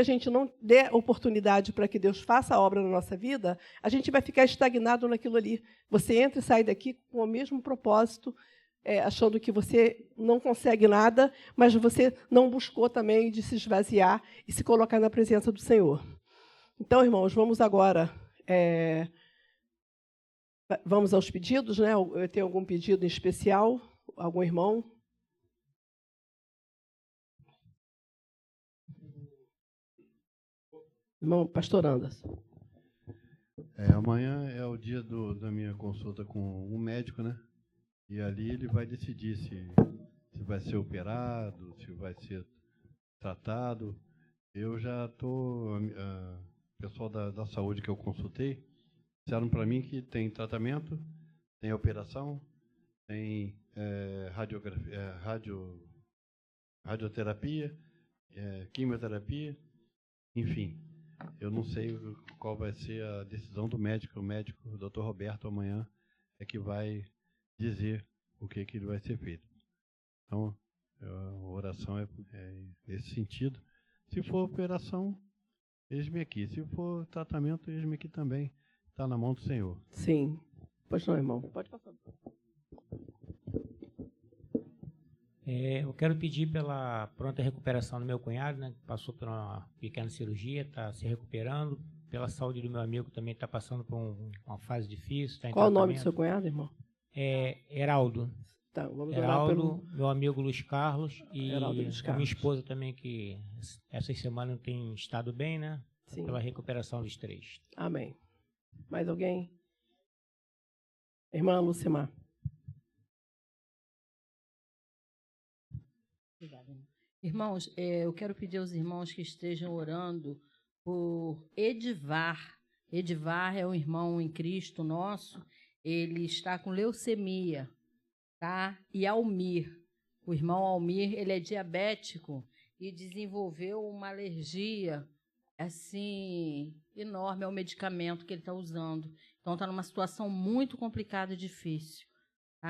a gente não dê oportunidade para que Deus faça a obra na nossa vida, a gente vai ficar estagnado naquilo ali. Você entra e sai daqui com o mesmo propósito, achando que você não consegue nada, mas você não buscou também de se esvaziar e se colocar na presença do Senhor. Então, irmãos, vamos agora... vamos aos pedidos, né? Eu tenho algum pedido em especial? Algum irmão? Irmão, pastor Anderson. Amanhã é o dia da minha consulta com um médico, né? E ali ele vai decidir se vai ser operado, se vai ser tratado. Eu já estou... O pessoal da saúde que eu consultei disseram para mim que tem tratamento, tem operação, tem radioterapia, quimioterapia, enfim. Eu não sei qual vai ser a decisão do médico. O médico, o Dr. Roberto, amanhã é que vai dizer o que ele vai ser feito. Então, a oração é nesse sentido. Se for operação, eis-me aqui. Se for tratamento, eis-me aqui também. Está na mão do Senhor. Sim. Pois não, irmão. Pode passar. Eu quero pedir pela pronta recuperação do meu cunhado, né, que passou por uma pequena cirurgia, está se recuperando. Pela saúde do meu amigo, também está passando por uma fase difícil. Tá. Qual o nome do seu cunhado, irmão? Heraldo. Tá, vamos Heraldo, meu amigo Luiz Carlos e Luiz Carlos. A minha esposa também, que essas semanas não tem estado bem, né? Sim. Pela recuperação dos três. Amém. Mais alguém? Irmã Lucimar. Obrigada. Irmãos, eu quero pedir aos irmãos que estejam orando por Edivar. Edivar é um irmão em Cristo nosso, ele está com leucemia, tá? E Almir, o irmão Almir, ele é diabético e desenvolveu uma alergia, assim, enorme ao medicamento que ele está usando. Então, está numa situação muito complicada e difícil.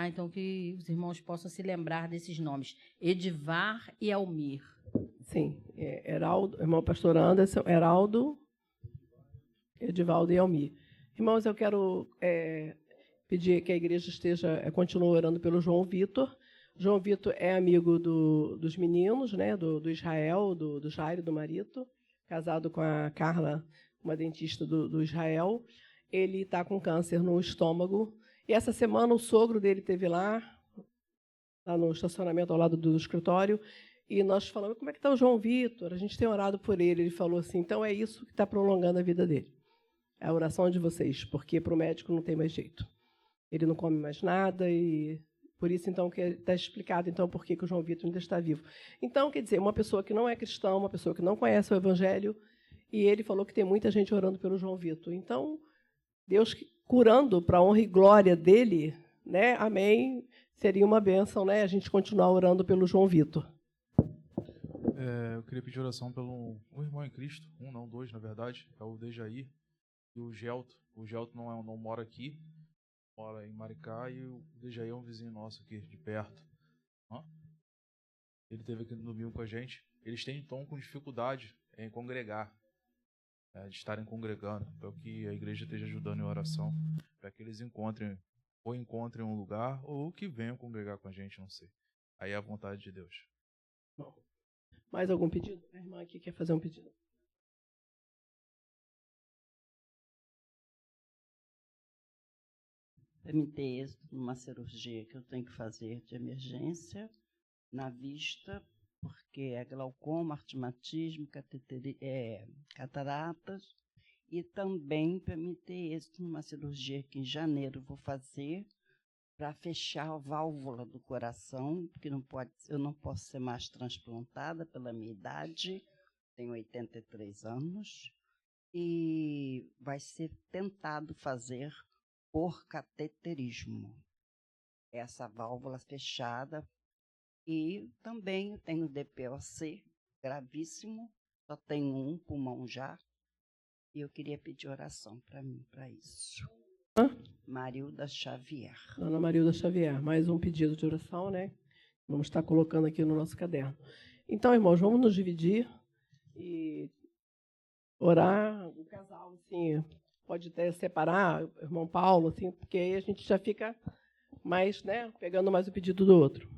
Então, que os irmãos possam se lembrar desses nomes, Edivar e Almir. Sim, Heraldo, irmão pastor Anderson, Heraldo, Edivaldo e Almir. Irmãos, eu quero pedir que a igreja continue orando pelo João Vitor. João Vitor é amigo dos meninos, né, do Israel, do Jairo, do Marito, casado com a Carla, uma dentista do Israel. Ele está com câncer no estômago. E essa semana o sogro dele esteve lá no estacionamento ao lado do escritório, e nós falamos, como é que está o João Vitor? A gente tem orado por ele. Ele falou assim, então é isso que está prolongando a vida dele. É a oração de vocês, porque para o médico não tem mais jeito. Ele não come mais nada, e por isso então que está explicado então por que o João Vitor ainda está vivo. Então, quer dizer, uma pessoa que não é cristã, uma pessoa que não conhece o Evangelho, e ele falou que tem muita gente orando pelo João Vitor. Então, Deus curando para a honra e glória dele, né? Amém. Seria uma bênção, né? A gente continuar orando pelo João Vitor. Eu queria pedir oração pelo um irmão em Cristo, não, dois, na verdade, é o Dejair e o Gelto. O Gelto não mora aqui, mora em Maricá, e o Dejair é um vizinho nosso aqui, de perto. Ele esteve aqui no domingo com a gente. Eles estão com dificuldade em congregar, de estarem congregando, para que a igreja esteja ajudando em oração, para que eles encontrem um lugar, ou que venham congregar com a gente, não sei. Aí é a vontade de Deus. Bom, mais algum pedido? A irmã aqui quer fazer um pedido. Para me ter êxito numa cirurgia que eu tenho que fazer de emergência, na vista, porque é glaucoma, astigmatismo, cataratas, e também para me ter êxito numa cirurgia que em janeiro vou fazer para fechar a válvula do coração, porque eu não posso ser mais transplantada pela minha idade, tenho 83 anos, e vai ser tentado fazer por cateterismo, essa válvula fechada. E também eu tenho DPOC gravíssimo, só tenho um pulmão já, e eu queria pedir oração para mim, para isso. Marilda Xavier. Dona Marilda Xavier, mais um pedido de oração, né? Vamos estar colocando aqui no nosso caderno. Então, irmãos, vamos nos dividir e orar, o casal, assim, pode até separar, o irmão Paulo, assim, porque aí a gente já fica mais, né, pegando mais o pedido do outro.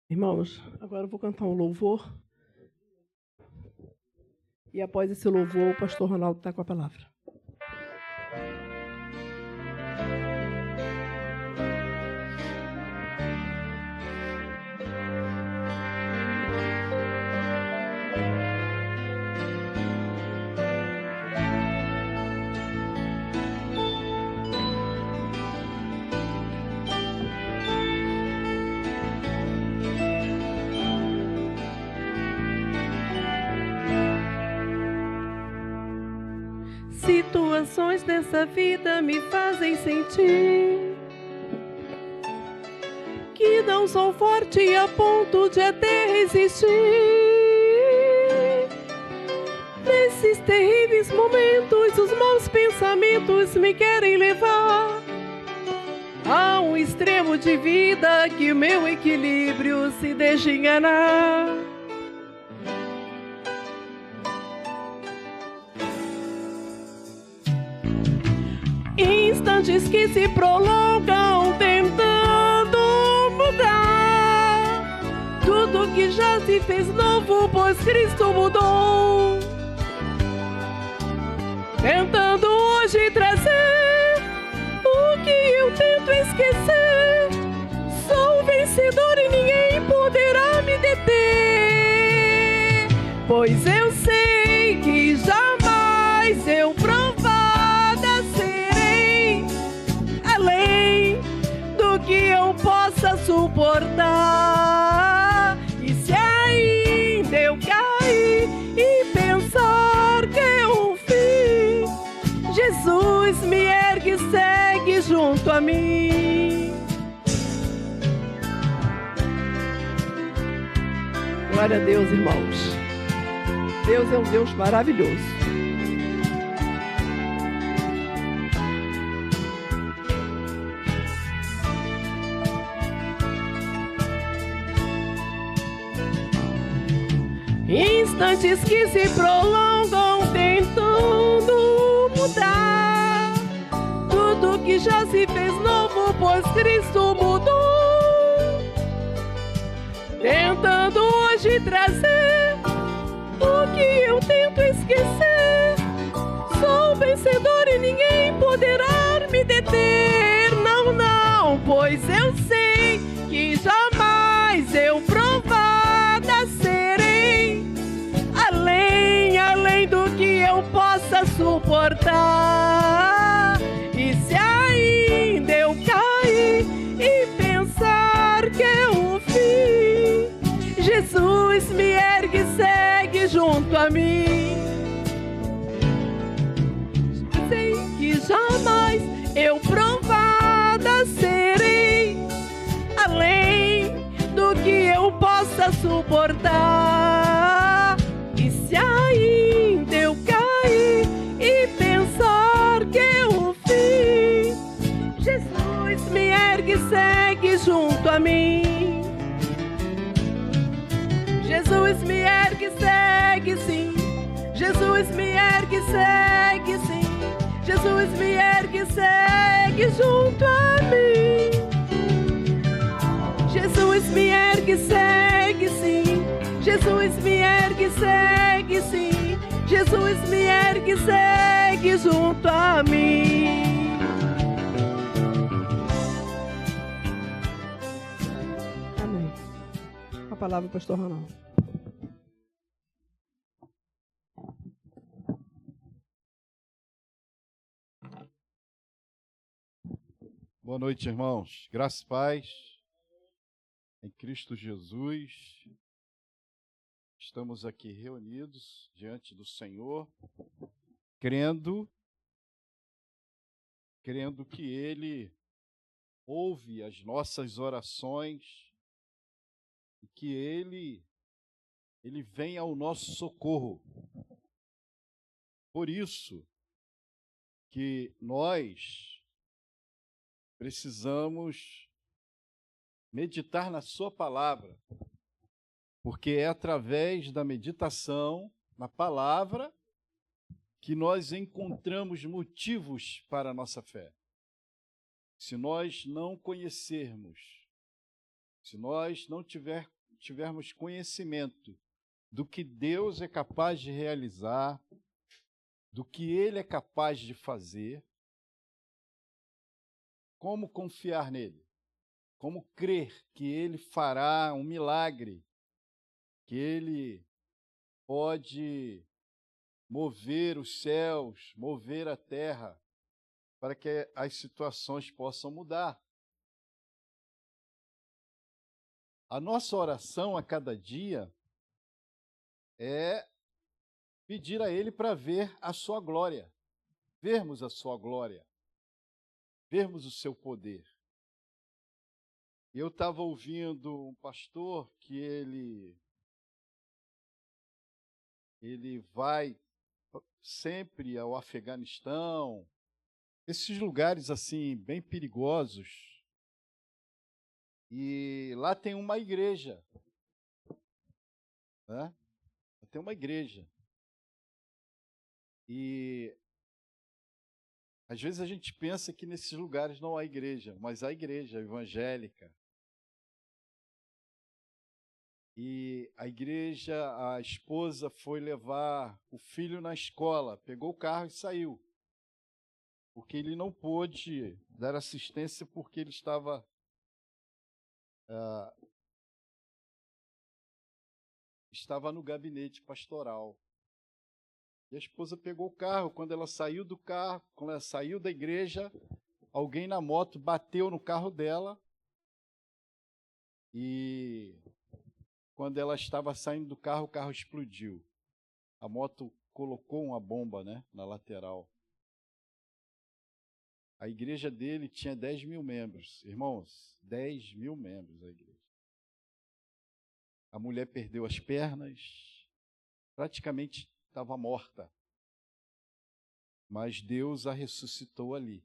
Irmãos, agora eu vou cantar um louvor. E após esse louvor, o pastor Ronaldo está com a palavra. Situações dessa vida me fazem sentir que não sou forte a ponto de até resistir. Nesses terríveis momentos, os maus pensamentos me querem levar a um extremo de vida que o meu equilíbrio se deixa enganar. Instantes que se prolongam tentando mudar tudo que já se fez novo, pois Cristo mudou. Tentando hoje trazer o que eu tento esquecer. Sou vencedor e ninguém poderá me deter, pois eu sei que jamais eu provada serei além do que eu possa suportar. E se ainda eu cair e pensar que é o fim, Jesus me ergue e segue junto a mim. Glória a Deus, irmãos. Deus é um Deus maravilhoso. instantes que se prolongam tentando mudar tudo que já se fez novo, pois Cristo mudou. Tentando hoje trazer o que eu tento esquecer. Sou vencedor e ninguém poderá me deter. Não, não, pois eu sei que jamais eu provada serei. Além do que eu possa suportar. E se ainda eu cair e pensar que é o fim, Jesus me ergue e segue junto a mim. Sei que jamais eu provada serei, além do que eu possa suportar. E se ainda eu cair e pensar que é o fim, Jesus me ergue e segue junto a mim. Jesus me ergue e segue sim. Jesus me ergue e segue sim. Jesus me ergue e segue junto a mim. Jesus me ergue e segue sim. Jesus me ergue e segue sim. Jesus me ergue e segue junto a mim. Amém. A palavra, pastor Ronaldo. Boa noite, irmãos. Graça e paz em Cristo Jesus. Estamos aqui reunidos diante do Senhor, crendo que Ele ouve as nossas orações e que Ele vem ao nosso socorro. Por isso que nós precisamos meditar na sua palavra, porque é através da meditação na palavra que nós encontramos motivos para a nossa fé. Se nós não conhecermos, se nós não tivermos conhecimento do que Deus é capaz de realizar, do que Ele é capaz de fazer, como confiar nele? Como crer que ele fará um milagre, que ele pode mover os céus, mover a terra, para que as situações possam mudar? A nossa oração a cada dia é pedir a Ele para ver a sua glória, vermos a sua glória, vermos o seu poder. Eu estava ouvindo um pastor que ele vai sempre ao Afeganistão, esses lugares assim bem perigosos, e lá tem uma igreja, né? Tem uma igreja. E às vezes a gente pensa que nesses lugares não há igreja, mas há igreja evangélica. E a igreja, a esposa foi levar o filho na escola, pegou o carro e saiu, porque ele não pôde dar assistência porque ele estava no gabinete pastoral. E a esposa pegou o carro. Quando ela saiu do carro, quando ela saiu da igreja, alguém na moto bateu no carro dela. E quando ela estava saindo do carro, o carro explodiu. A moto colocou uma bomba, né, na lateral. A igreja dele tinha 10.000 membros. Irmãos, 10.000 membros a igreja. A mulher perdeu as pernas, praticamente estava morta. Mas Deus a ressuscitou ali.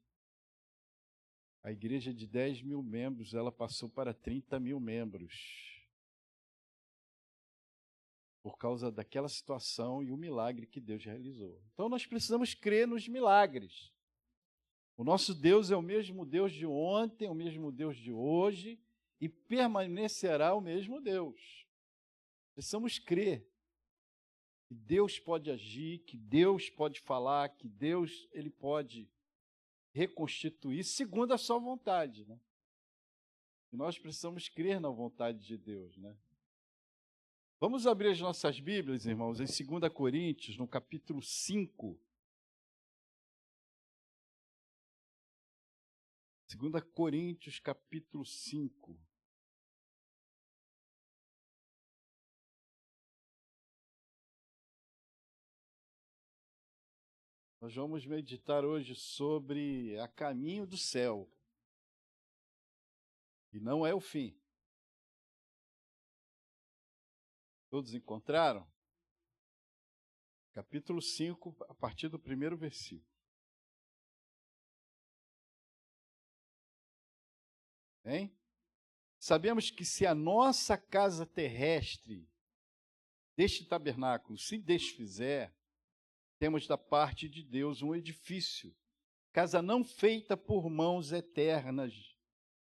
A igreja de 10.000 membros, ela passou para 30.000 membros. por causa daquela situação e o milagre que Deus realizou. Então nós precisamos crer nos milagres. O nosso Deus é o mesmo Deus de ontem, o mesmo Deus de hoje e permanecerá o mesmo Deus. Precisamos crer que Deus pode agir, que Deus pode falar, que Deus ele pode reconstituir segundo a sua vontade, né? E nós precisamos crer na vontade de Deus, né? Vamos abrir as nossas Bíblias, irmãos, em 2 Coríntios, no capítulo 5. 2 Coríntios, capítulo 5. Nós vamos meditar hoje sobre a caminho do céu. E não é o fim. Todos encontraram? Capítulo 5, a partir do primeiro versículo. Hein? Sabemos que se a nossa casa terrestre deste tabernáculo se desfizer, temos da parte de Deus um edifício, casa não feita por mãos eternas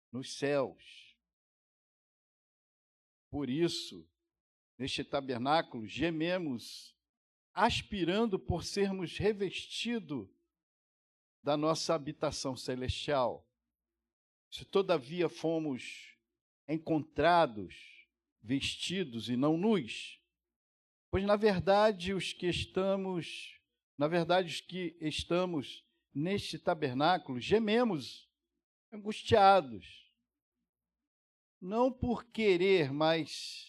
nos céus. Por isso, neste tabernáculo, gememos, aspirando por sermos revestidos da nossa habitação celestial. Se todavia fomos encontrados, vestidos e não nus, pois na verdade os que estamos neste tabernáculo gememos, angustiados, não por querermos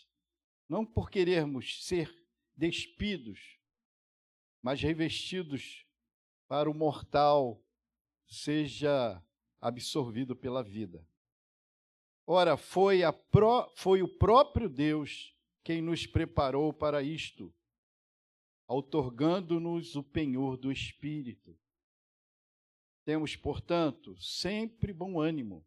ser despidos, mas revestidos para o mortal seja absorvido pela vida. Ora, foi o próprio Deus quem nos preparou para isto, outorgando-nos o penhor do Espírito. Temos, portanto, sempre bom ânimo,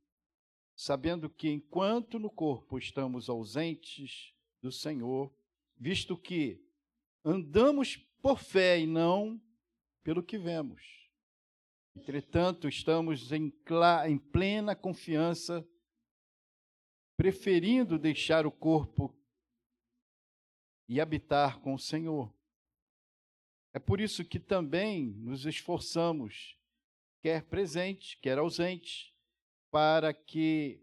sabendo que enquanto no corpo estamos ausentes do Senhor, visto que andamos por fé e não pelo que vemos. Entretanto, estamos em plena confiança, preferindo deixar o corpo e habitar com o Senhor. É por isso que também nos esforçamos, quer presente, quer ausente, para que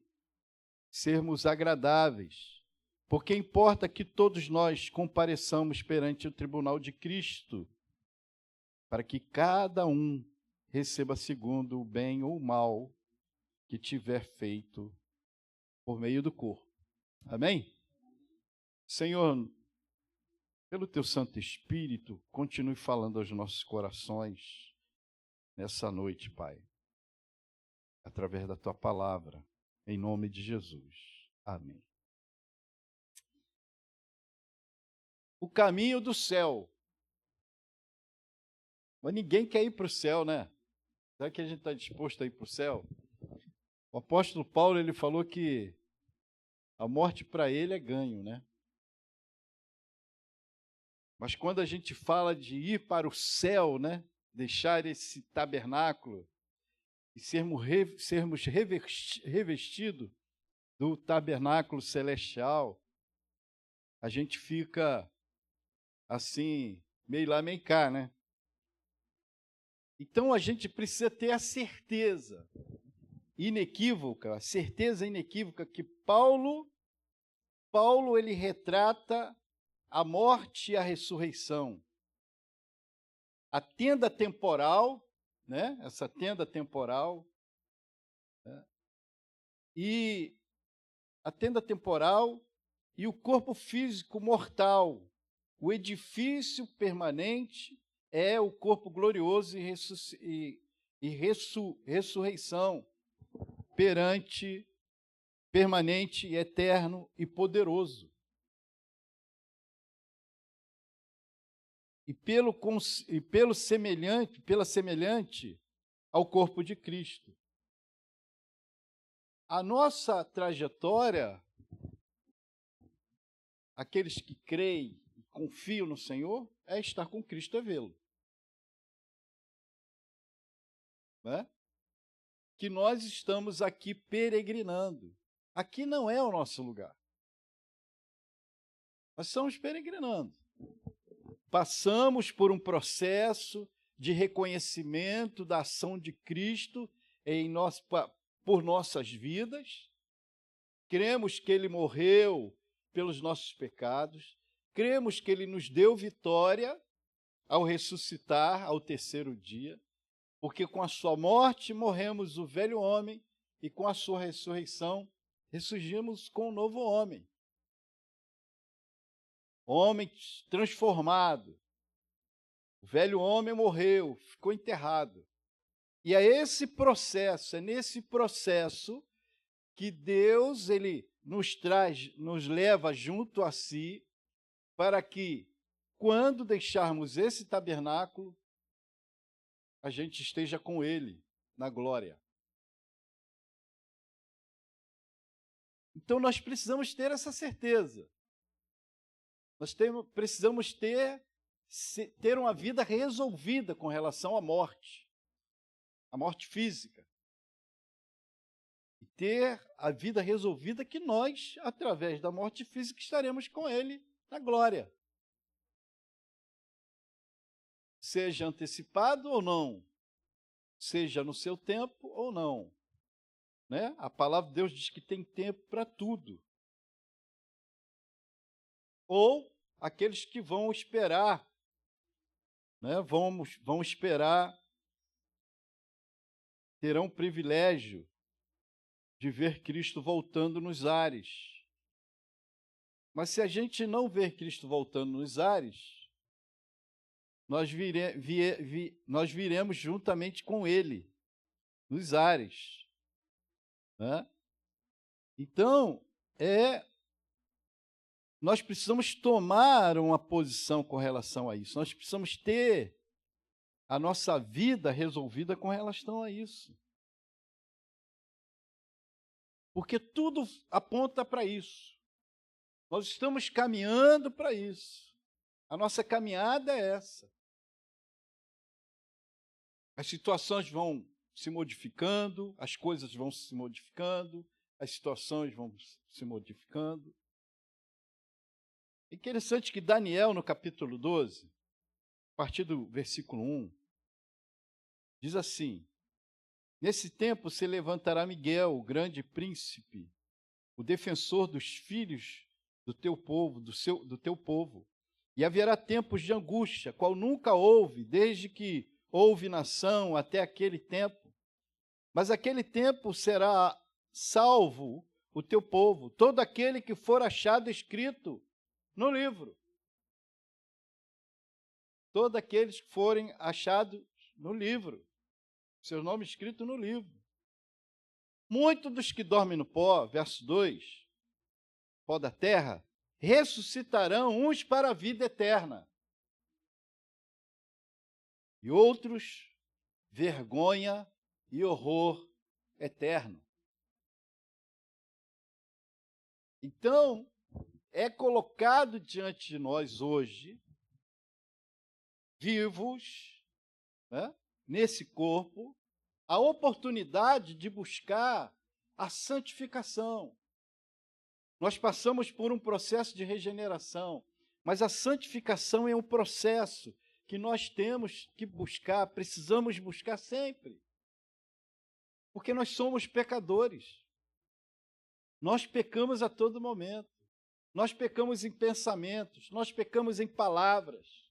sermos agradáveis, porque importa que todos nós compareçamos perante o tribunal de Cristo, para que cada um receba segundo o bem ou o mal que tiver feito por meio do corpo. Amém? Senhor, pelo teu Santo Espírito, continue falando aos nossos corações nessa noite, Pai, através da tua palavra, em nome de Jesus. Amém. O caminho do céu. Mas ninguém quer ir para o céu, né? Será que a gente está disposto a ir para o céu? O apóstolo Paulo, ele falou que a morte para ele é ganho, né? Mas quando a gente fala de ir para o céu, né? Deixar esse tabernáculo e sermos revestidos do tabernáculo celestial, a gente fica assim, meio lá, meio cá, né? Então a gente precisa ter a certeza inequívoca, a certeza inequívoca que Paulo ele retrata a morte e a ressurreição. A tenda temporal, né? Essa tenda temporal, né? E a tenda temporal e o corpo físico mortal, o edifício permanente é o corpo glorioso e ressurreição permanente, eterno e poderoso. Pela semelhante ao corpo de Cristo. A nossa trajetória, aqueles que creem e confio no Senhor, é estar com Cristo, é vê-lo. Né? Que nós estamos aqui peregrinando. Aqui não é o nosso lugar. Nós estamos peregrinando. Passamos por um processo de reconhecimento da ação de Cristo por nossas vidas. Cremos que Ele morreu pelos nossos pecados. Cremos que Ele nos deu vitória ao ressuscitar ao terceiro dia. Porque com a sua morte morremos o velho homem e com a sua ressurreição ressurgimos com o novo homem. Homem transformado. O velho homem morreu, ficou enterrado. E é nesse processo que Deus ele nos leva junto a si, para que, quando deixarmos esse tabernáculo, a gente esteja com Ele na glória. Então, nós precisamos ter essa certeza. Nós precisamos ter uma vida resolvida com relação à morte física. E ter a vida resolvida que nós, através da morte física, estaremos com Ele na glória. Seja antecipado ou não, seja no seu tempo ou não. Né? A palavra de Deus diz que tem tempo para tudo. Ou aqueles que vão esperar, né? vão esperar, terão o privilégio de ver Cristo voltando nos ares. Mas se a gente não ver Cristo voltando nos ares, nós viremos juntamente com Ele, nos ares. Né? Então, nós precisamos tomar uma posição com relação a isso. Nós precisamos ter a nossa vida resolvida com relação a isso. Porque tudo aponta para isso. Nós estamos caminhando para isso. A nossa caminhada é essa. As situações vão se modificando, as coisas vão se modificando, as situações vão se modificando. É interessante que Daniel, no capítulo 12, a partir do versículo 1, diz assim: nesse tempo se levantará Miguel, o grande príncipe, o defensor dos filhos do teu povo, do teu povo, e haverá tempos de angústia, qual nunca houve, desde que houve nação até aquele tempo. Mas aquele tempo será salvo o teu povo, todo aquele que for achado escrito no livro. Todos aqueles que forem achados no livro, seu nome escrito no livro. Muitos dos que dormem no pó, verso 2, pó da terra, ressuscitarão uns para a vida eterna. E outros, vergonha e horror eterno. Então, é colocado diante de nós hoje, vivos, né, nesse corpo, a oportunidade de buscar a santificação. Nós passamos por um processo de regeneração, mas a santificação é um processo que nós temos que buscar, precisamos buscar sempre. Porque nós somos pecadores. Nós pecamos a todo momento. Nós pecamos em pensamentos, nós pecamos em palavras.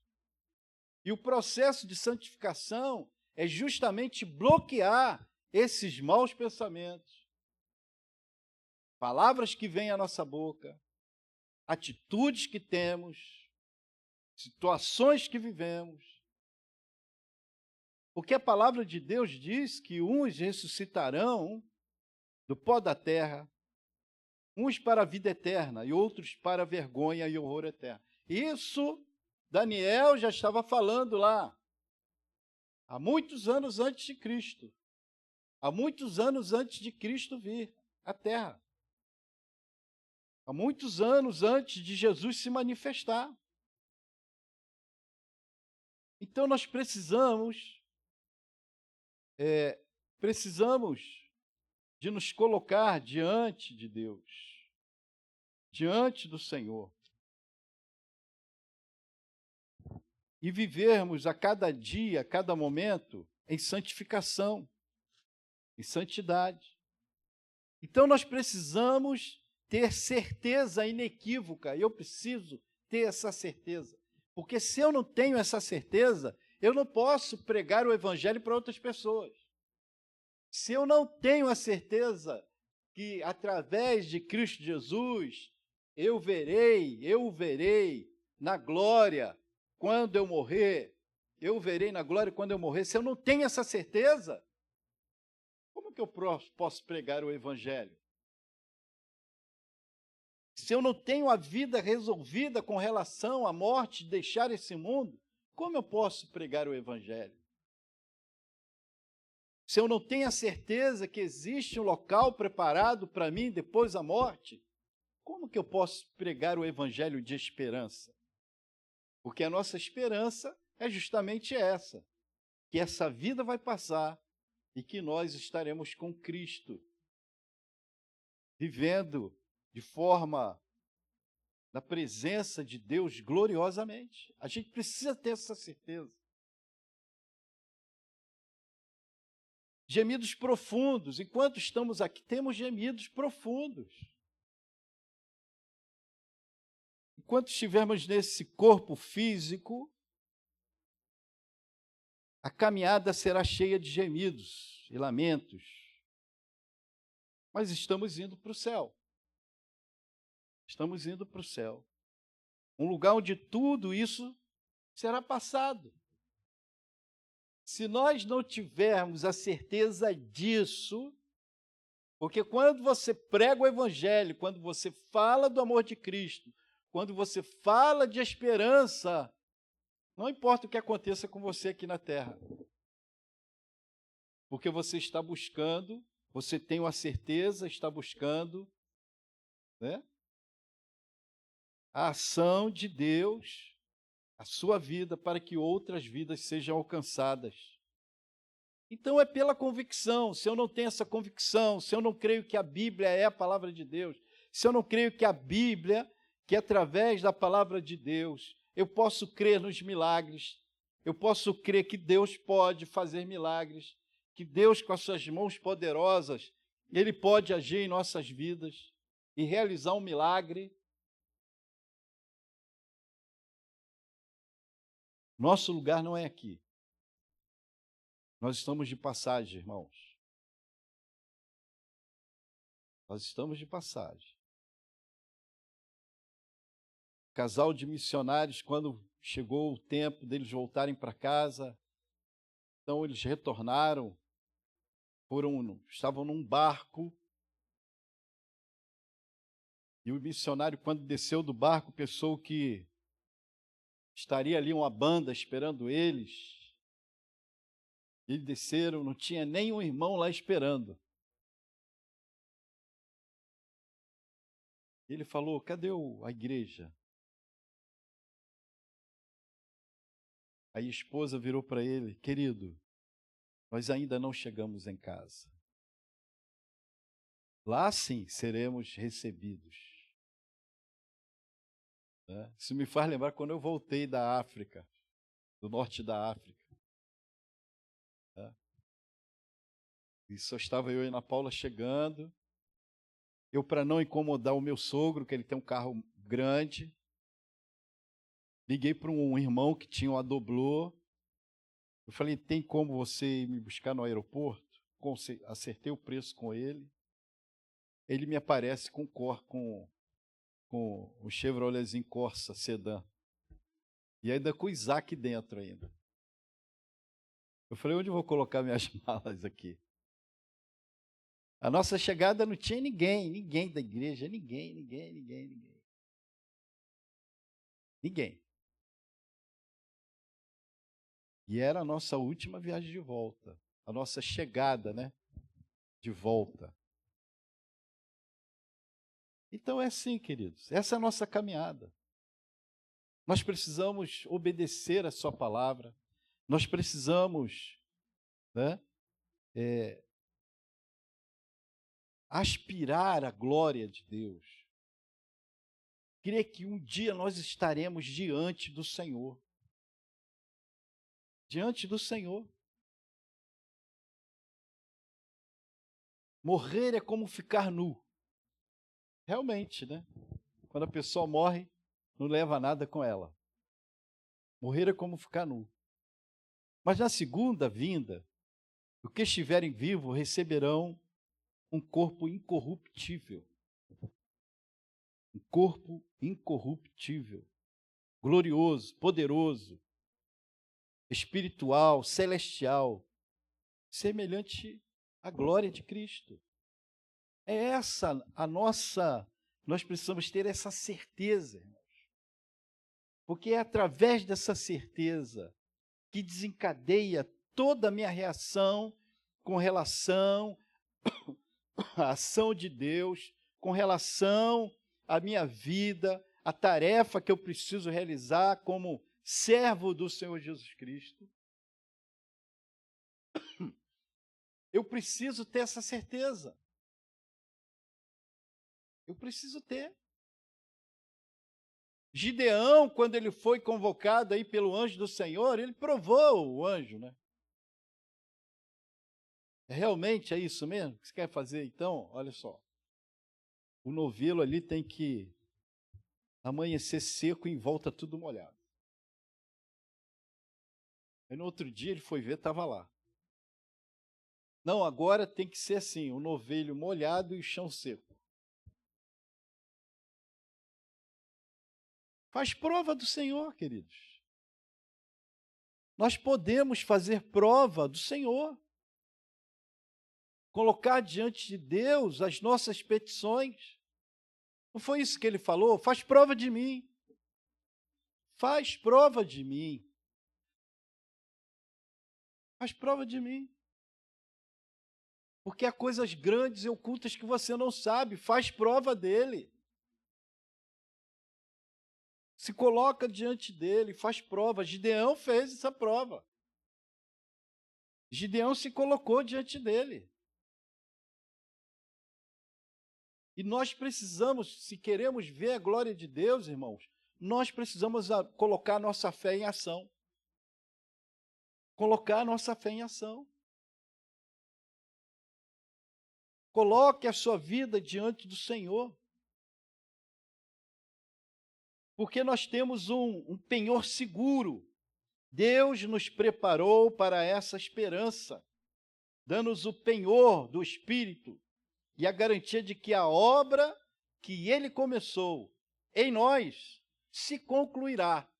E o processo de santificação é justamente bloquear esses maus pensamentos. Palavras que vêm à nossa boca, atitudes que temos, situações que vivemos. Porque a palavra de Deus diz que uns ressuscitarão do pó da terra, uns para a vida eterna e outros para a vergonha e horror eterno. Isso Daniel já estava falando lá, há muitos anos antes de Cristo. Há muitos anos antes de Cristo vir à terra. Há muitos anos antes de Jesus se manifestar. Então nós precisamos de nos colocar diante de Deus, diante do Senhor, e vivermos a cada dia, a cada momento, em santificação, em santidade. Então nós precisamos ter certeza inequívoca, eu preciso ter essa certeza, porque se eu não tenho essa certeza, eu não posso pregar o Evangelho para outras pessoas. Se eu não tenho a certeza que através de Cristo Jesus eu verei na glória quando eu morrer, se eu não tenho essa certeza, como que eu posso pregar o Evangelho? Se eu não tenho a vida resolvida com relação à morte, de deixar esse mundo, como eu posso pregar o Evangelho? Se eu não tenho a certeza que existe um local preparado para mim depois da morte, como que eu posso pregar o Evangelho de esperança? Porque a nossa esperança é justamente essa, que essa vida vai passar e que nós estaremos com Cristo, vivendo de forma na presença de Deus gloriosamente. A gente precisa ter essa certeza. Gemidos profundos. Enquanto estamos aqui, temos gemidos profundos. Enquanto estivermos nesse corpo físico, a caminhada será cheia de gemidos e lamentos. Mas estamos indo para o céu. Estamos indo para o céu. Um lugar onde tudo isso será passado. Se nós não tivermos a certeza disso, porque quando você prega o Evangelho, quando você fala do amor de Cristo, quando você fala de esperança, não importa o que aconteça com você aqui na terra, porque você está buscando, você tem uma certeza, está buscando, né, a ação de Deus, a sua vida, para que outras vidas sejam alcançadas. Então é pela convicção. Se eu não tenho essa convicção, se eu não creio que a Bíblia é a palavra de Deus, se eu não creio que a Bíblia, que através da palavra de Deus, eu posso crer nos milagres, eu posso crer que Deus pode fazer milagres, que Deus, com as suas mãos poderosas, Ele pode agir em nossas vidas e realizar um milagre. Nosso lugar não é aqui. Nós estamos de passagem, irmãos. Nós estamos de passagem. Casal de missionários, quando chegou o tempo deles voltarem para casa, então eles retornaram, estavam num barco, e o missionário, quando desceu do barco, pensou que estaria ali uma banda esperando eles. Eles desceram, não tinha nenhum irmão lá esperando. Ele falou: cadê a igreja? Aí a esposa virou para ele: querido, nós ainda não chegamos em casa. Lá sim seremos recebidos. Né? Isso me faz lembrar quando eu voltei da África, do norte da África. Né? E só estava eu e Ana Paula chegando. Eu, para não incomodar o meu sogro, que ele tem um carro grande, liguei para um irmão que tinha uma doblô. Eu falei: tem como você ir me buscar no aeroporto? Acertei o preço com ele. Ele me aparece com o Chevroletzinho Corsa sedã. E ainda com o Isaac dentro ainda. Eu falei: onde eu vou colocar minhas malas aqui? A nossa chegada não tinha ninguém da igreja, ninguém. E era a nossa última viagem de volta, a nossa chegada, né, de volta. Então é assim, queridos, essa é a nossa caminhada. Nós precisamos obedecer a sua palavra, Nós precisamos, né, aspirar à glória de Deus. Crer que um dia nós estaremos diante do Senhor. Diante do Senhor. Morrer é como ficar nu. Realmente, né? Quando a pessoa morre, não leva nada com ela. Morrer é como ficar nu. Mas na segunda vinda, os que estiverem vivos receberão um corpo incorruptível. Um corpo incorruptível, glorioso, poderoso, espiritual, celestial, semelhante à glória de Cristo. É essa a nossa, nós precisamos ter essa certeza, irmãos. Porque é através dessa certeza que desencadeia toda a minha reação com relação à ação de Deus, com relação à minha vida, a tarefa que eu preciso realizar como servo do Senhor Jesus Cristo. Eu preciso ter essa certeza. Eu preciso ter. Gideão, quando ele foi convocado aí pelo anjo do Senhor, ele provou o anjo, né? Realmente é isso mesmo que você quer fazer? Então, olha só. O novelo ali tem que amanhecer seco e em volta tudo molhado. Aí no outro dia ele foi ver, estava lá. Não, agora tem que ser assim, o novelho molhado e o chão seco. Faz prova do Senhor, queridos. Nós podemos fazer prova do Senhor. Colocar diante de Deus as nossas petições. Não foi isso que ele falou? Faz prova de mim. Faz prova de mim. Faz prova de mim. Porque há coisas grandes e ocultas que você não sabe. Faz prova dele. Se coloca diante dele, faz prova. Gideão fez essa prova. Gideão se colocou diante dele. E nós precisamos, se queremos ver a glória de Deus, irmãos, nós precisamos colocar a nossa fé em ação. Colocar a nossa fé em ação. Coloque a sua vida diante do Senhor. Porque nós temos um penhor seguro. Deus nos preparou para essa esperança, dando-nos o penhor do Espírito e a garantia de que a obra que Ele começou em nós se concluirá.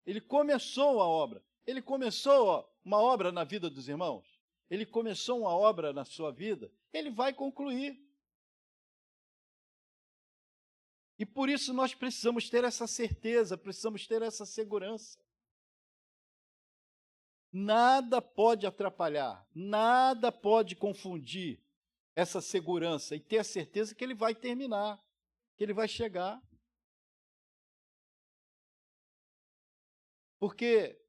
Ele começou a obra. Ele começou uma obra na vida dos irmãos. Ele começou uma obra na sua vida. Ele vai concluir. E por isso nós precisamos ter essa certeza, precisamos ter essa segurança. Nada pode atrapalhar, nada pode confundir essa segurança e ter a certeza que ele vai terminar, que ele vai chegar. Porque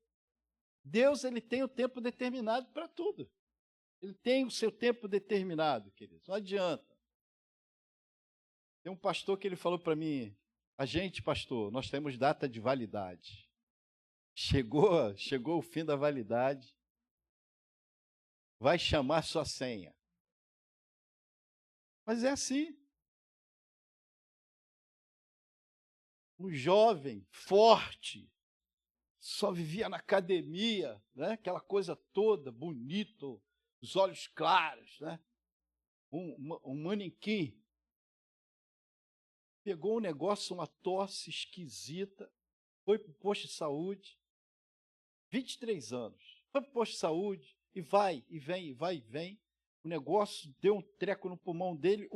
Deus, ele tem o tempo determinado para tudo. Ele tem o seu tempo determinado, queridos. Não adianta. Tem um pastor que ele falou para mim, a gente, pastor, nós temos data de validade. Chegou o fim da validade, vai chamar sua senha. Mas é assim. Um jovem forte, só vivia na academia, né? Aquela coisa toda, bonito, os olhos claros, né? Um manequim. Pegou um negócio, uma tosse esquisita, foi para o posto de saúde, 23 anos, foi para o posto de saúde, e vai, e vem, e vai, e vem. O negócio deu um treco no pulmão dele,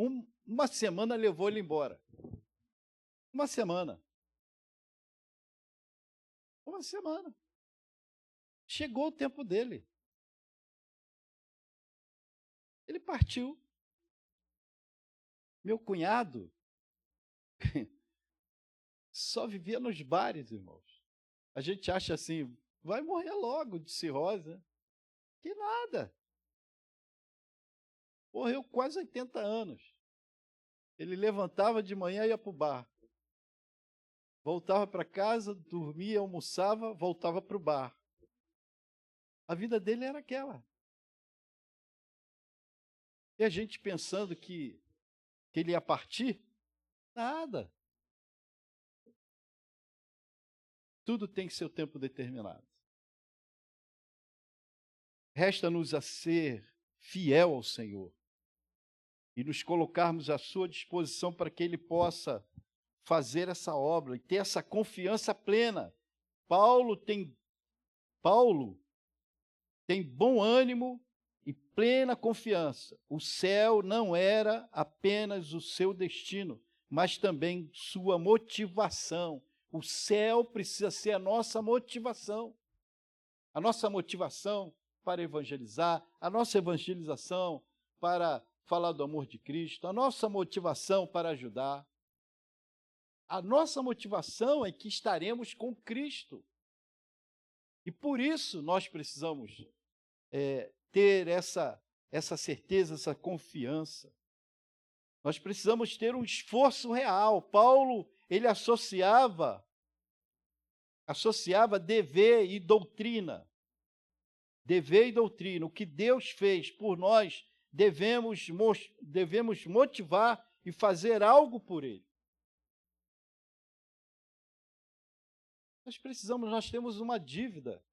uma semana levou ele embora. Uma semana. Uma semana. Chegou o tempo dele. Ele partiu. Meu cunhado só vivia nos bares, irmãos. A gente acha assim, vai morrer logo de cirrose. Né? Que nada. Morreu quase 80 anos. Ele levantava de manhã e ia para o bar. Voltava para casa, dormia, almoçava, voltava para o bar. A vida dele era aquela. E a gente pensando que ele ia partir? Nada. Tudo tem seu tempo determinado. Resta-nos a ser fiel ao Senhor e nos colocarmos à sua disposição para que Ele possa fazer essa obra e ter essa confiança plena. Paulo tem bom ânimo e plena confiança. O céu não era apenas o seu destino, mas também sua motivação. O céu precisa ser a nossa motivação. A nossa motivação para evangelizar, a nossa evangelização para falar do amor de Cristo, a nossa motivação para ajudar. A nossa motivação é que estaremos com Cristo. E por isso nós precisamos ter essa certeza, essa confiança. Nós precisamos ter um esforço real. Paulo, ele associava dever e doutrina. Dever e doutrina. O que Deus fez por nós, devemos motivar e fazer algo por Ele. Nós temos uma dívida.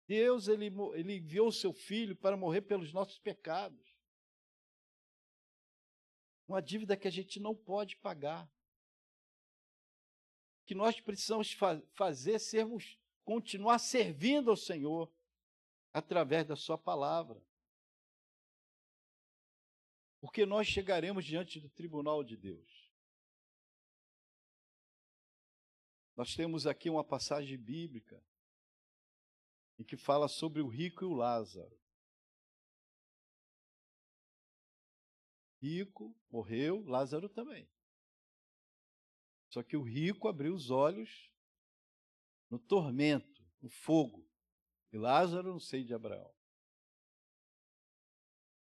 Deus, ele enviou o seu Filho para morrer pelos nossos pecados. Uma dívida que a gente não pode pagar. Que nós precisamos fazer, continuar servindo ao Senhor através da sua palavra. Porque nós chegaremos diante do tribunal de Deus. Nós temos aqui uma passagem bíblica em que fala sobre o rico e o Lázaro. Rico morreu, Lázaro também. Só que o rico abriu os olhos no tormento, no fogo. E Lázaro no seio de Abraão.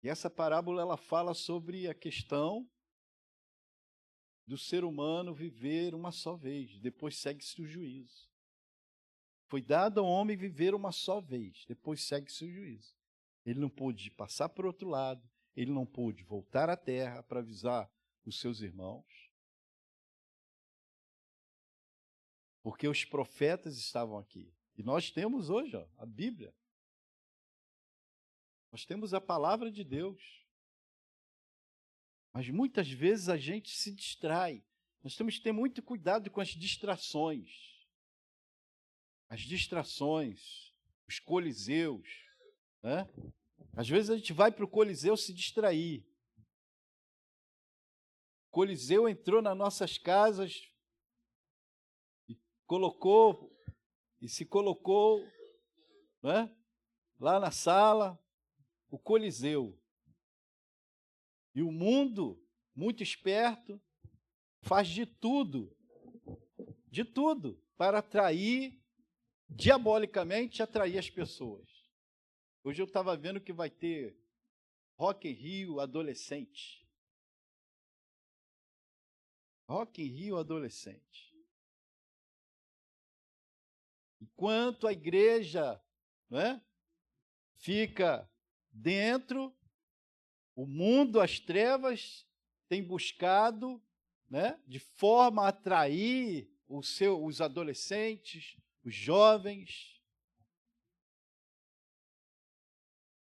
E essa parábola ela fala sobre a questão do ser humano viver uma só vez, depois segue-se o juízo. Foi dado ao homem viver uma só vez, depois segue-se o juízo. Ele não pôde passar para o outro lado, ele não pôde voltar à terra para avisar os seus irmãos. Porque os profetas estavam aqui. E nós temos hoje a Bíblia. Nós temos a palavra de Deus. Mas muitas vezes a gente se distrai. Nós temos que ter muito cuidado com as distrações. As distrações, os coliseus. Né? Às vezes a gente vai para o coliseu se distrair. O coliseu entrou nas nossas casas e se colocou, né, lá na sala, o coliseu. E o mundo, muito esperto, faz de tudo, para diabolicamente atrair as pessoas. Hoje eu estava vendo que vai ter Rock in Rio adolescente. Rock in Rio adolescente. Enquanto a igreja, né, fica dentro, o mundo, as trevas, tem buscado, né, de forma a atrair os adolescentes, os jovens.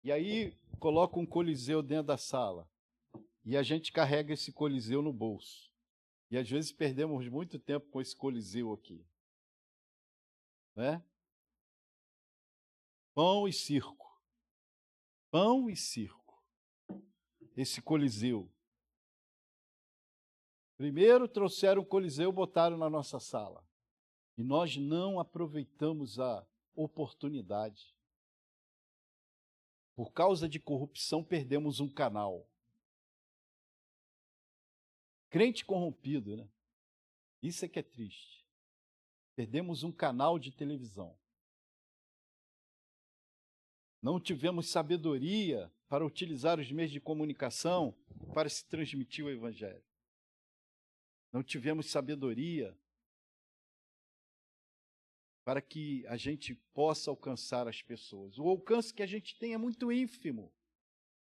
E aí coloca um coliseu dentro da sala. E a gente carrega esse coliseu no bolso. E às vezes perdemos muito tempo com esse coliseu aqui. Né? Pão e circo. Pão e circo. Esse coliseu. Primeiro trouxeram o coliseu e botaram na nossa sala. E nós não aproveitamos a oportunidade. Por causa de corrupção, perdemos um canal. Crente corrompido, né? Isso é que é triste. Perdemos um canal de televisão. Não tivemos sabedoria para utilizar os meios de comunicação para se transmitir o Evangelho. Não tivemos sabedoria para que a gente possa alcançar as pessoas. O alcance que a gente tem é muito ínfimo,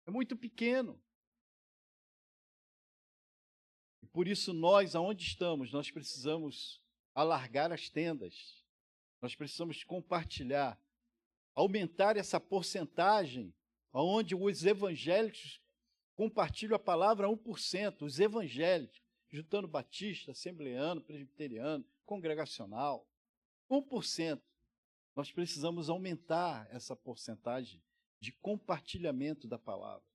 é muito pequeno. E por isso nós, aonde estamos, nós precisamos alargar as tendas, nós precisamos compartilhar, aumentar essa porcentagem, onde os evangélicos compartilham a palavra 1%, os evangélicos, juntando batista, assembleano, presbiteriano, congregacional, 1%. Nós precisamos aumentar essa porcentagem de compartilhamento da palavra.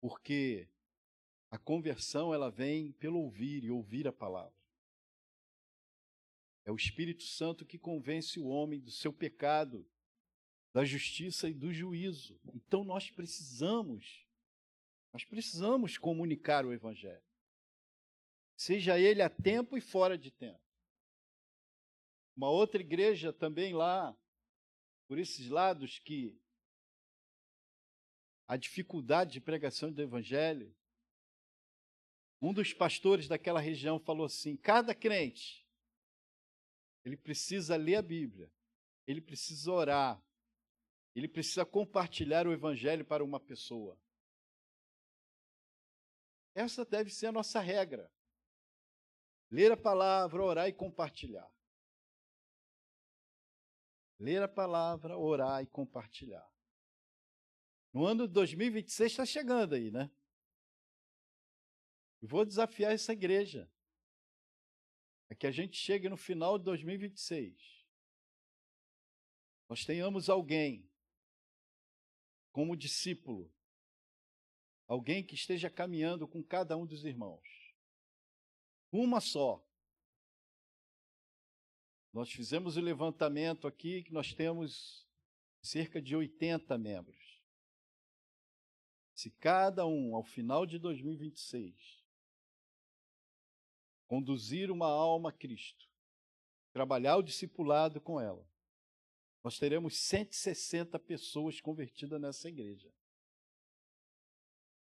Porque a conversão, ela vem pelo ouvir e ouvir a palavra. É o Espírito Santo que convence o homem do seu pecado, da justiça e do juízo. Então nós precisamos comunicar o Evangelho. Seja ele a tempo e fora de tempo. Uma outra igreja também lá, por esses lados, que a dificuldade de pregação do Evangelho, um dos pastores daquela região falou assim: cada crente, ele precisa ler a Bíblia, ele precisa orar, ele precisa compartilhar o Evangelho para uma pessoa. Essa deve ser a nossa regra. Ler a palavra, orar e compartilhar. Ler a palavra, orar e compartilhar. No ano de 2026 está chegando aí, né? Eu vou desafiar essa igreja. É que a gente chegue no final de 2026. Nós tenhamos alguém como discípulo, alguém que esteja caminhando com cada um dos irmãos. Uma só. Nós fizemos o levantamento aqui, que nós temos cerca de 80 membros. Se cada um, ao final de 2026, conduzir uma alma a Cristo, trabalhar o discipulado com ela, nós teremos 160 pessoas convertidas nessa igreja.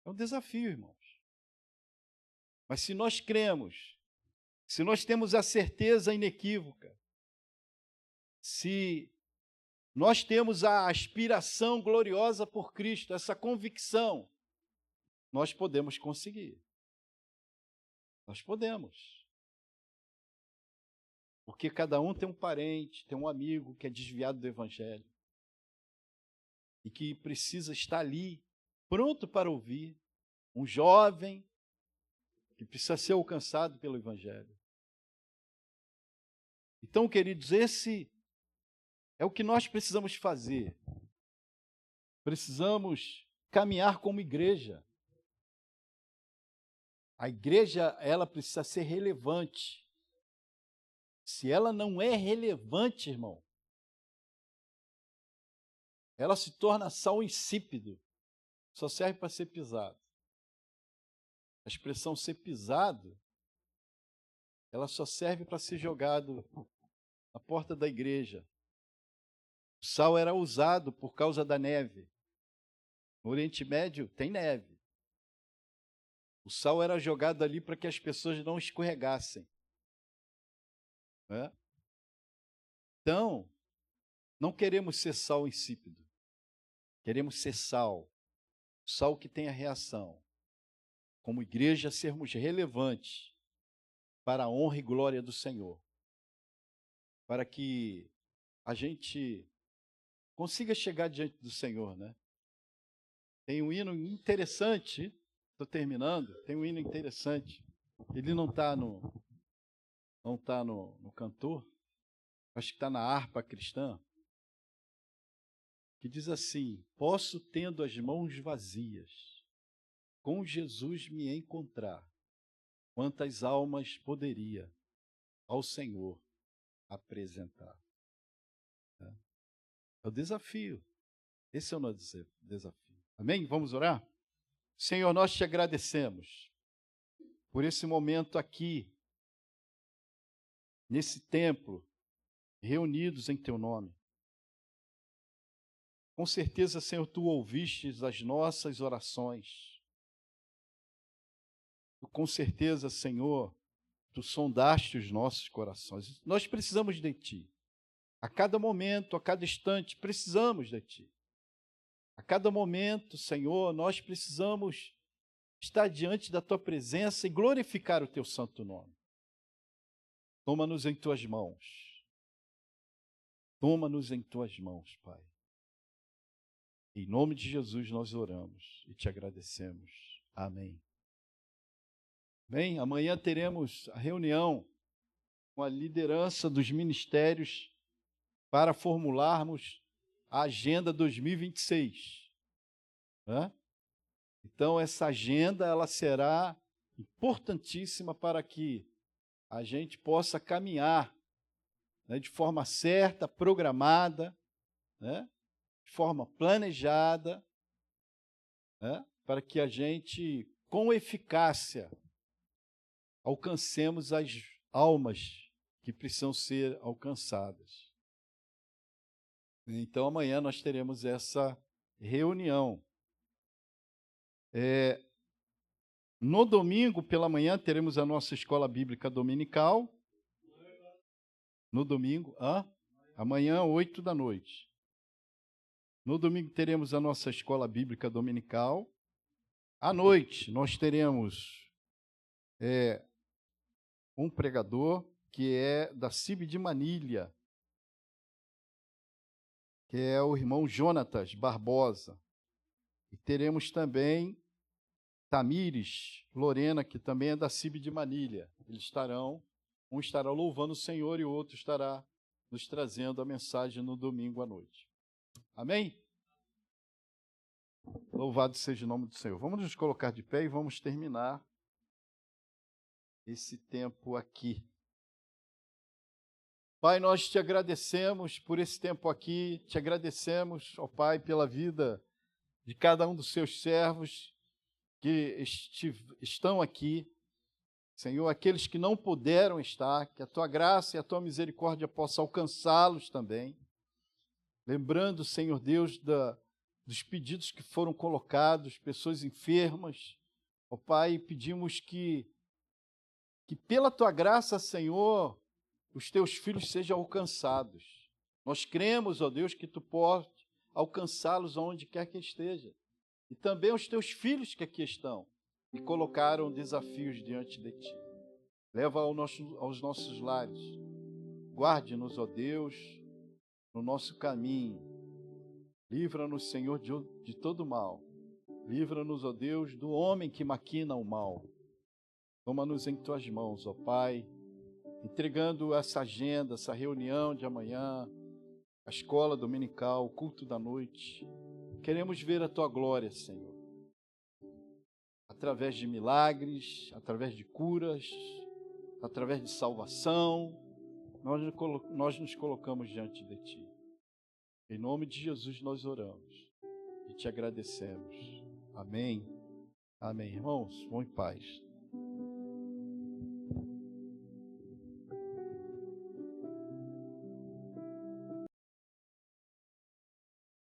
É um desafio, irmãos. Mas se nós cremos, se nós temos a certeza inequívoca, se nós temos a aspiração gloriosa por Cristo, essa convicção, nós podemos conseguir. Nós podemos. Porque cada um tem um parente, tem um amigo que é desviado do Evangelho e que precisa estar ali, pronto para ouvir, um jovem que precisa ser alcançado pelo Evangelho. Então, queridos, esse é o que nós precisamos fazer. Precisamos caminhar como igreja. A igreja, ela precisa ser relevante. Se ela não é relevante, irmão, ela se torna sal insípido. Só serve para ser pisado. A expressão ser pisado, ela só serve para ser jogado na porta da igreja. O sal era usado por causa da neve. No Oriente Médio tem neve. O sal era jogado ali para que as pessoas não escorregassem. Né? Então, não queremos ser sal insípido. Queremos ser sal. Sal que tenha reação. Como igreja, sermos relevantes para a honra e glória do Senhor. Para que a gente consiga chegar diante do Senhor, né? Tem um hino interessante, estou terminando, tem um hino interessante. Ele não está no cantor, acho que está na harpa cristã, que diz assim: posso, tendo as mãos vazias, com Jesus me encontrar, quantas almas poderia ao Senhor apresentar. É o desafio. Esse é o nosso desafio. Amém? Vamos orar? Senhor, nós te agradecemos por esse momento aqui, nesse templo, reunidos em teu nome. Com certeza, Senhor, Tu ouvistes as nossas orações. Com certeza, Senhor, Tu sondaste os nossos corações. Nós precisamos de Ti. A cada momento, a cada instante, precisamos de Ti. A cada momento, Senhor, nós precisamos estar diante da Tua presença e glorificar o Teu santo nome. Toma-nos em Tuas mãos. Toma-nos em Tuas mãos, Pai. Em nome de Jesus nós oramos e Te agradecemos. Amém. Bem, amanhã teremos a reunião com a liderança dos ministérios para formularmos a Agenda 2026. Então, essa agenda ela será importantíssima para que a gente possa caminhar, né, de forma certa, programada, né, de forma planejada, né, para que a gente, com eficácia, alcancemos as almas que precisam ser alcançadas. Então, amanhã nós teremos essa reunião. No domingo, pela manhã, teremos a nossa escola bíblica dominical. No domingo, amanhã, 8 da noite. No domingo, teremos a nossa escola bíblica dominical. À noite, nós teremos um pregador que é da CIB de Manilha, que é o irmão Jonatas Barbosa. E teremos também Tamires Lorena, que também é da CIB de Manilha. Um estará louvando o Senhor e o outro estará nos trazendo a mensagem no domingo à noite. Amém? Louvado seja o nome do Senhor. Vamos nos colocar de pé e vamos terminar esse tempo aqui. Pai, nós te agradecemos por esse tempo aqui, te agradecemos, ó Pai, pela vida de cada um dos seus servos que estão aqui. Senhor, aqueles que não puderam estar, que a Tua graça e a Tua misericórdia possam alcançá-los também. Lembrando, Senhor Deus, dos pedidos que foram colocados, pessoas enfermas. Ó Pai, pedimos que pela Tua graça, Senhor, os Teus filhos sejam alcançados. Nós cremos, ó Deus, que Tu pode alcançá-los onde quer que esteja. E também os Teus filhos que aqui estão e colocaram desafios diante de Ti. Leva aos nossos lares. Guarde-nos, ó Deus, no nosso caminho. Livra-nos, Senhor, de todo mal. Livra-nos, ó Deus, do homem que maquina o mal. Toma-nos em Tuas mãos, ó Pai, entregando essa agenda, essa reunião de amanhã, a escola dominical, o culto da noite. Queremos ver a Tua glória, Senhor, através de milagres, através de curas, através de salvação. Nós nos colocamos diante de Ti. Em nome de Jesus nós oramos e Te agradecemos. Amém. Amém. Irmãos, vão em paz.